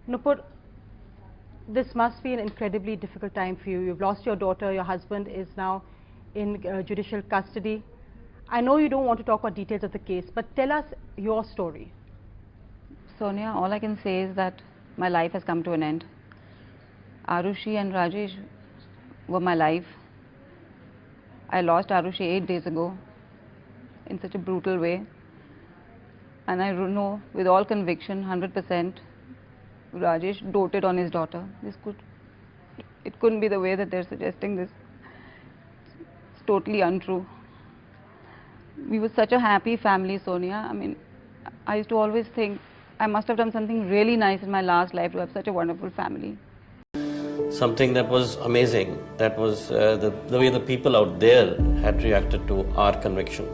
Nupur, this must be an incredibly difficult time for you. You've lost your daughter, your husband is now in judicial custody. I know you don't want to talk about details of the case, but tell us your story. Sonia, all I can say is that my life has come to an end. Aarushi and Rajesh were my life. I lost Aarushi 8 days ago in such a brutal way. And I know with all conviction, 100%, Rajesh doted on his daughter. It couldn't be the way that they're suggesting this. It's totally untrue. We were such a happy family, Sonia. I mean, I used to always think I must have done something really nice in my last life to have such a wonderful family. Something that was amazing, that was the way the people out there had reacted to our conviction.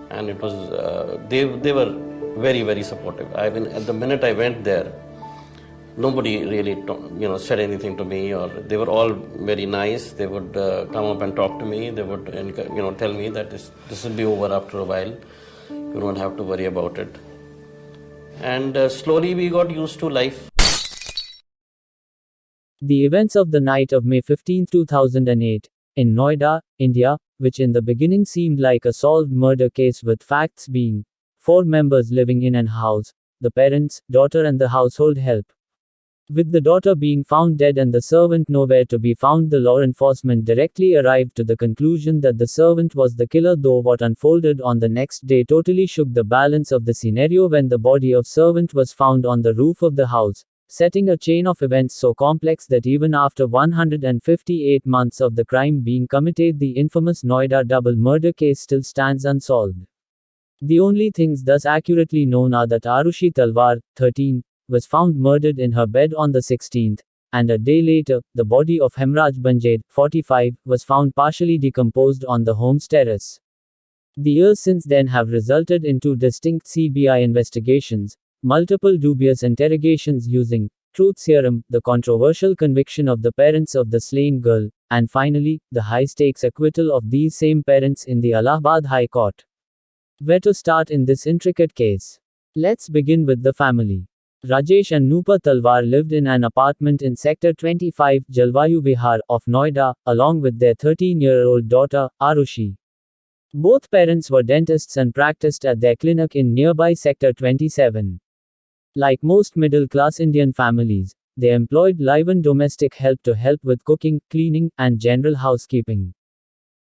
And it was, they were very, very supportive. I mean, at the minute I went there, nobody really said anything to me, or they were all very nice. They would come up and talk to me. They would tell me that this will be over after a while. You don't have to worry about it. And slowly we got used to life. The events of the night of May 15, 2008, in Noida, India, which in the beginning seemed like a solved murder case with facts being 4 members living in an house, the parents, daughter and the household help. With the daughter being found dead and the servant nowhere to be found, the law enforcement directly arrived to the conclusion that the servant was the killer, though what unfolded on the next day totally shook the balance of the scenario when the body of servant was found on the roof of the house, setting a chain of events so complex that even after 158 months of the crime being committed, the infamous Noida double murder case still stands unsolved. The only things thus accurately known are that Aarushi Talwar, 13, was found murdered in her bed on the 16th, and a day later, the body of Hemraj Banjade, 45, was found partially decomposed on the home's terrace. The years since then have resulted in 2 distinct CBI investigations, multiple dubious interrogations using truth serum, the controversial conviction of the parents of the slain girl, and finally, the high-stakes acquittal of these same parents in the Allahabad High Court. Where to start in this intricate case? Let's begin with the family. Rajesh and Nupur Talwar lived in an apartment in Sector 25, Jalvayu Vihar, of Noida, along with their 13-year-old daughter, Aarushi. Both parents were dentists and practiced at their clinic in nearby Sector 27. Like most middle-class Indian families, they employed live-in domestic help to help with cooking, cleaning, and general housekeeping.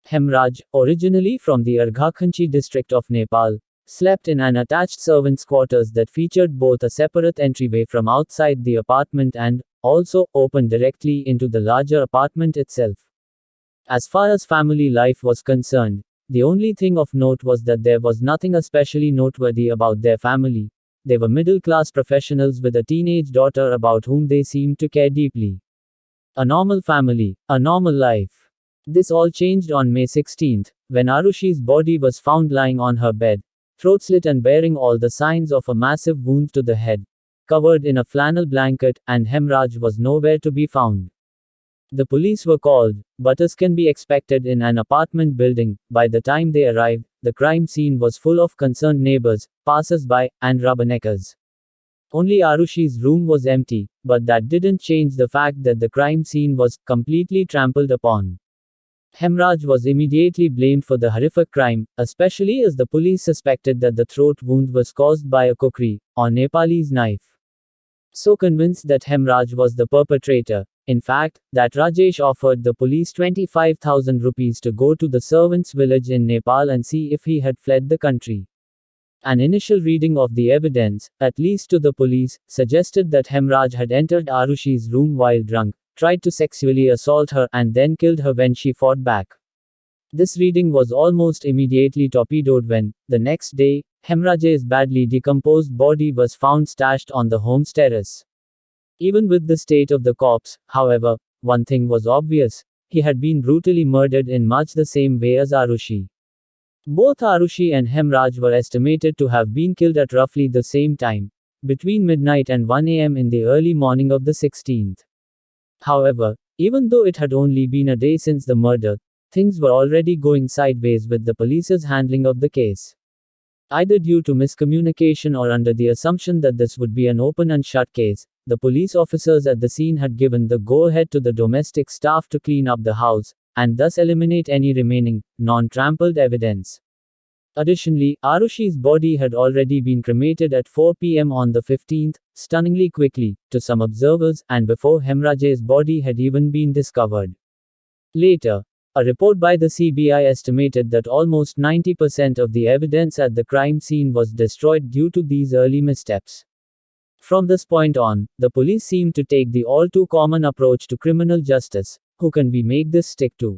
Hemraj, originally from the Arghakhanchi district of Nepal, slept in an attached servants' quarters that featured both a separate entryway from outside the apartment and, also, opened directly into the larger apartment itself. As far as family life was concerned, the only thing of note was that there was nothing especially noteworthy about their family. They were middle-class professionals with a teenage daughter about whom they seemed to care deeply. A normal family, a normal life. This all changed on May 16, when Aarushi's body was found lying on her bed, throat slit and bearing all the signs of a massive wound to the head, covered in a flannel blanket, and Hemraj was nowhere to be found. The police were called, but as can be expected in an apartment building, by the time they arrived, the crime scene was full of concerned neighbors, passers-by, and rubberneckers. Only Aarushi's room was empty, but that didn't change the fact that the crime scene was completely trampled upon. Hemraj was immediately blamed for the horrific crime, especially as the police suspected that the throat wound was caused by a kukri, or Nepalese knife. So convinced that Hemraj was the perpetrator, in fact, that Rajesh offered the police 25,000 rupees to go to the servants' village in Nepal and see if he had fled the country. An initial reading of the evidence, at least to the police, suggested that Hemraj had entered Aarushi's room while drunk, tried to sexually assault her, and then killed her when she fought back. This reading was almost immediately torpedoed when, the next day, Hemraj's badly decomposed body was found stashed on the home's terrace. Even with the state of the corpse, however, one thing was obvious: he had been brutally murdered in much the same way as Aarushi. Both Aarushi and Hemraj were estimated to have been killed at roughly the same time, between midnight and 1 a.m. in the early morning of the 16th. However, even though it had only been a day since the murder, things were already going sideways with the police's handling of the case. Either due to miscommunication or under the assumption that this would be an open and shut case, the police officers at the scene had given the go-ahead to the domestic staff to clean up the house, and thus eliminate any remaining, non-trampled evidence. Additionally, Aarushi's body had already been cremated at 4 p.m. on the 15th, stunningly quickly, to some observers, and before Hemraj's body had even been discovered. Later, a report by the CBI estimated that almost 90% of the evidence at the crime scene was destroyed due to these early missteps. From this point on, the police seemed to take the all-too-common approach to criminal justice: who can we make this stick to?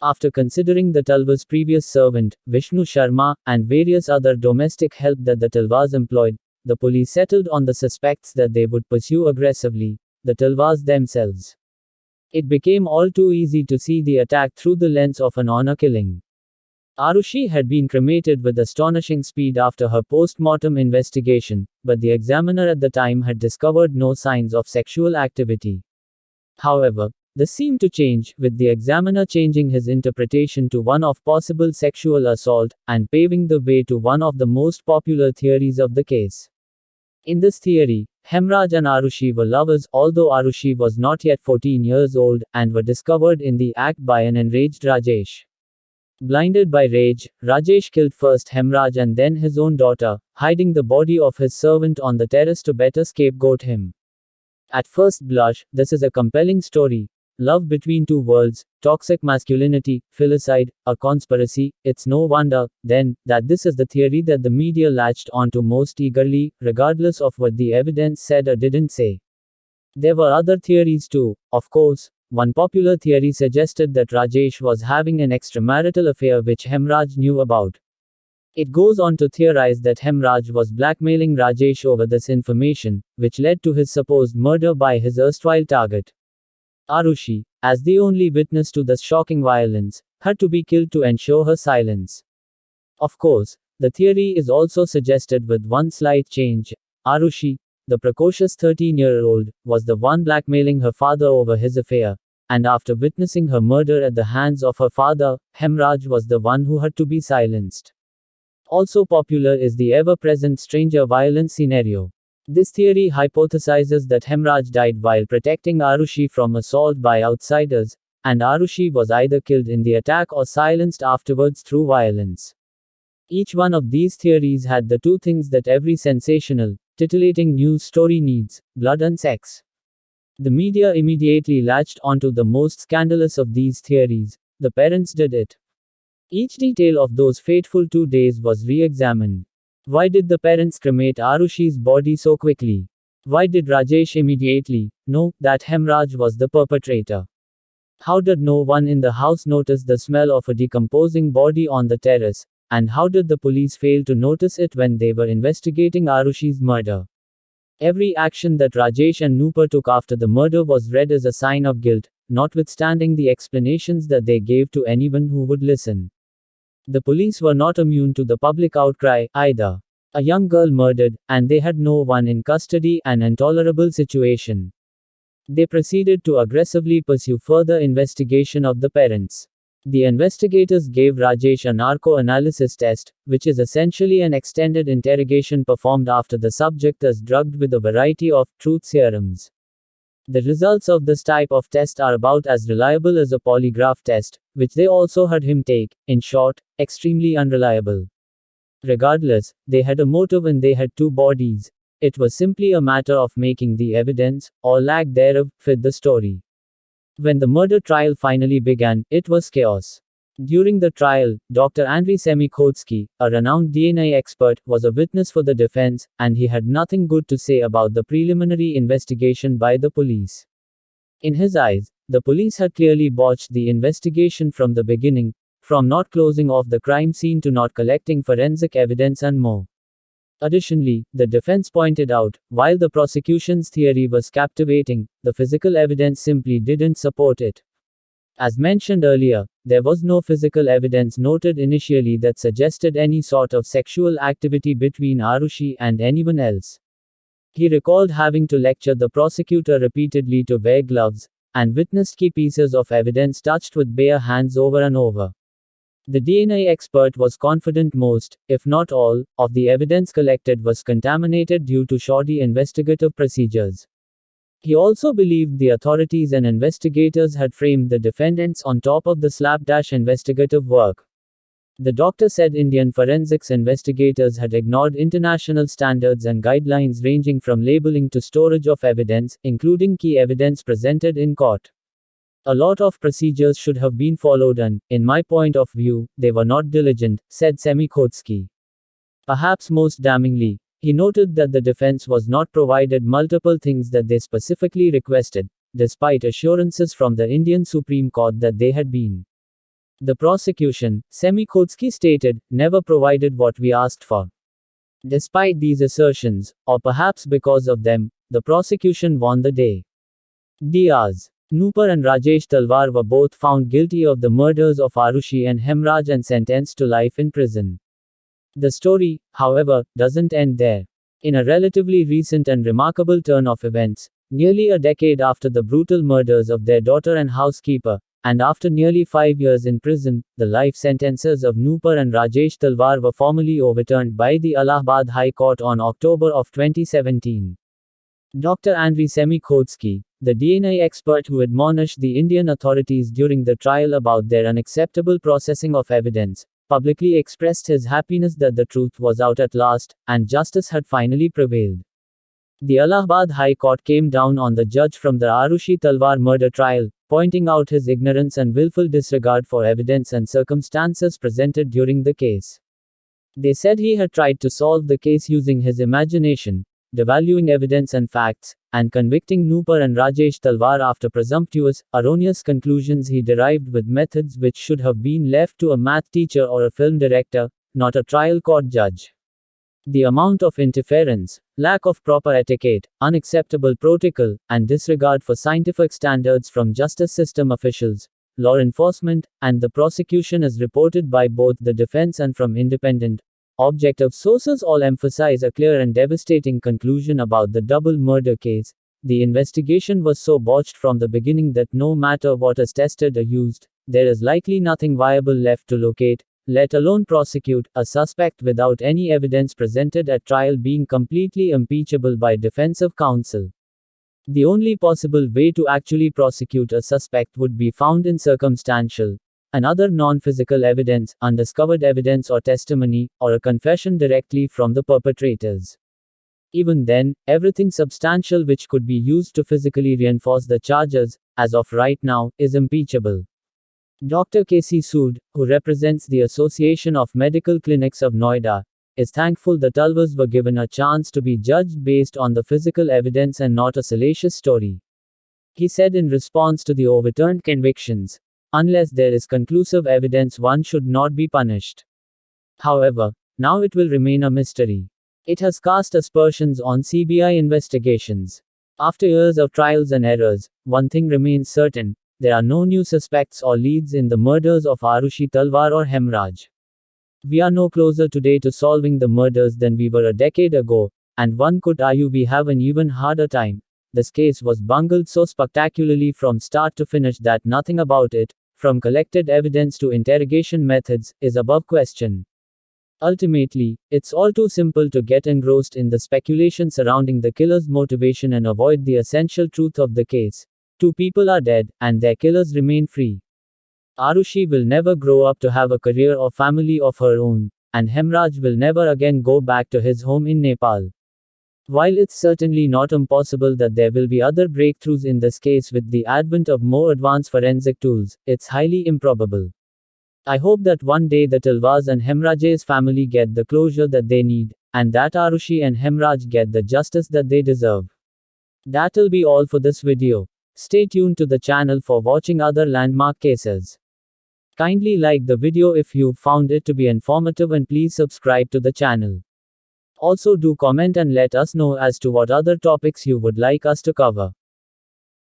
After considering the Talwar's previous servant, Vishnu Sharma, and various other domestic help that the Talwars employed, the police settled on the suspects that they would pursue aggressively: the Talwars themselves. It became all too easy to see the attack through the lens of an honor killing. Aarushi had been cremated with astonishing speed after her post-mortem investigation, but the examiner at the time had discovered no signs of sexual activity. However, this seemed to change, with the examiner changing his interpretation to one of possible sexual assault, and paving the way to one of the most popular theories of the case. In this theory, Hemraj and Aarushi were lovers, although Aarushi was not yet 14 years old, and were discovered in the act by an enraged Rajesh. Blinded by rage, Rajesh killed first Hemraj and then his own daughter, hiding the body of his servant on the terrace to better scapegoat him. At first blush, this is a compelling story. Love between two worlds, toxic masculinity, filicide, a conspiracy. It's no wonder, then, that this is the theory that the media latched onto most eagerly, regardless of what the evidence said or didn't say. There were other theories too, of course. One popular theory suggested that Rajesh was having an extramarital affair which Hemraj knew about. It goes on to theorize that Hemraj was blackmailing Rajesh over this information, which led to his supposed murder by his erstwhile target. Aarushi, as the only witness to this shocking violence, had to be killed to ensure her silence. Of course, the theory is also suggested with one slight change. Aarushi, the precocious 13-year-old, was the one blackmailing her father over his affair, and after witnessing her murder at the hands of her father, Hemraj was the one who had to be silenced. Also popular is the ever-present stranger violence scenario. This theory hypothesizes that Hemraj died while protecting Aarushi from assault by outsiders, and Aarushi was either killed in the attack or silenced afterwards through violence. Each one of these theories had the two things that every sensational, titillating news story needs: blood and sex. The media immediately latched onto the most scandalous of these theories: the parents did it. Each detail of those fateful 2 days was re-examined. Why did the parents cremate Aarushi's body so quickly? Why did Rajesh immediately know that Hemraj was the perpetrator? How did no one in the house notice the smell of a decomposing body on the terrace? And how did the police fail to notice it when they were investigating Aarushi's murder? Every action that Rajesh and Nupur took after the murder was read as a sign of guilt, notwithstanding the explanations that they gave to anyone who would listen. The police were not immune to the public outcry, either. A young girl murdered, and they had no one in custody, an intolerable situation. They proceeded to aggressively pursue further investigation of the parents. The investigators gave Rajesh a narco-analysis test, which is essentially an extended interrogation performed after the subject is drugged with a variety of truth serums. The results of this type of test are about as reliable as a polygraph test, which they also had him take. In short, extremely unreliable. Regardless, they had a motive and they had two bodies. It was simply a matter of making the evidence, or lack thereof, fit the story. When the murder trial finally began, it was chaos. During the trial, Dr. Andriy Semikhodsky, a renowned DNA expert, was a witness for the defense, and he had nothing good to say about the preliminary investigation by the police. In his eyes, the police had clearly botched the investigation from the beginning, from not closing off the crime scene to not collecting forensic evidence and more. Additionally, the defense pointed out, while the prosecution's theory was captivating, the physical evidence simply didn't support it. As mentioned earlier, there was no physical evidence noted initially that suggested any sort of sexual activity between Aarushi and anyone else. He recalled having to lecture the prosecutor repeatedly to wear gloves, and witnessed key pieces of evidence touched with bare hands over and over. The DNA expert was confident most, if not all, of the evidence collected was contaminated due to shoddy investigative procedures. He also believed the authorities and investigators had framed the defendants on top of the slapdash investigative work. The doctor said Indian forensics investigators had ignored international standards and guidelines ranging from labeling to storage of evidence, including key evidence presented in court. A lot of procedures should have been followed and, in my point of view, they were not diligent, said Semikhodsky. Perhaps most damningly, he noted that the defense was not provided multiple things that they specifically requested, despite assurances from the Indian Supreme Court that they had been. The prosecution, Semikhodsky stated, never provided what we asked for. Despite these assertions, or perhaps because of them, the prosecution won the day. Diaz, Noopur and Rajesh Talwar were both found guilty of the murders of Aarushi and Hemraj and sentenced to life in prison. The story, however, doesn't end there. In a relatively recent and remarkable turn of events, nearly a decade after the brutal murders of their daughter and housekeeper, and after nearly 5 years in prison, the life sentences of Noopur and Rajesh Talwar were formally overturned by the Allahabad High Court on October of 2017. Dr. Andriy Semikhodsky, the DNA expert who admonished the Indian authorities during the trial about their unacceptable processing of evidence, publicly expressed his happiness that the truth was out at last, and justice had finally prevailed. The Allahabad High Court came down on the judge from the Aarushi Talwar murder trial, pointing out his ignorance and willful disregard for evidence and circumstances presented during the case. They said he had tried to solve the case using his imagination, devaluing evidence and facts, and convicting Noopur and Rajesh Talwar after presumptuous, erroneous conclusions he derived with methods which should have been left to a math teacher or a film director, not a trial court judge. The amount of interference, lack of proper etiquette, unacceptable protocol, and disregard for scientific standards from justice system officials, law enforcement, and the prosecution as reported by both the defense and from independent, objective sources all emphasize a clear and devastating conclusion about the double murder case. The investigation was so botched from the beginning that no matter what is tested or used, there is likely nothing viable left to locate, let alone prosecute, a suspect without any evidence presented at trial being completely impeachable by defensive counsel. The only possible way to actually prosecute a suspect would be found in circumstantial and other non-physical evidence, undiscovered evidence or testimony, or a confession directly from the perpetrators. Even then, everything substantial which could be used to physically reinforce the charges, as of right now, is impeachable. Dr. K.C. Sood, who represents the Association of Medical Clinics of Noida, is thankful the TALWARS were given a chance to be judged based on the physical evidence and not a salacious story. He said in response to the overturned convictions, unless there is conclusive evidence, one should not be punished. However, now it will remain a mystery. It has cast aspersions on CBI investigations. After years of trials and errors, one thing remains certain: there are no new suspects or leads in the murders of Aarushi Talwar or Hemraj. We are no closer today to solving the murders than we were a decade ago, and one could argue we have an even harder time. This case was bungled so spectacularly from start to finish that nothing about it, from collected evidence to interrogation methods, is above question. Ultimately, it's all too simple to get engrossed in the speculation surrounding the killer's motivation and avoid the essential truth of the case. 2 people are dead, and their killers remain free. Aarushi will never grow up to have a career or family of her own, and Hemraj will never again go back to his home in Nepal. While it's certainly not impossible that there will be other breakthroughs in this case with the advent of more advanced forensic tools, it's highly improbable. I hope that one day the Talwars and Hemraj's family get the closure that they need, and that Aarushi and Hemraj get the justice that they deserve. That'll be all for this video. Stay tuned to the channel for watching other landmark cases. Kindly like the video if you found it to be informative, and please subscribe to the channel. Also do comment and let us know as to what other topics you would like us to cover.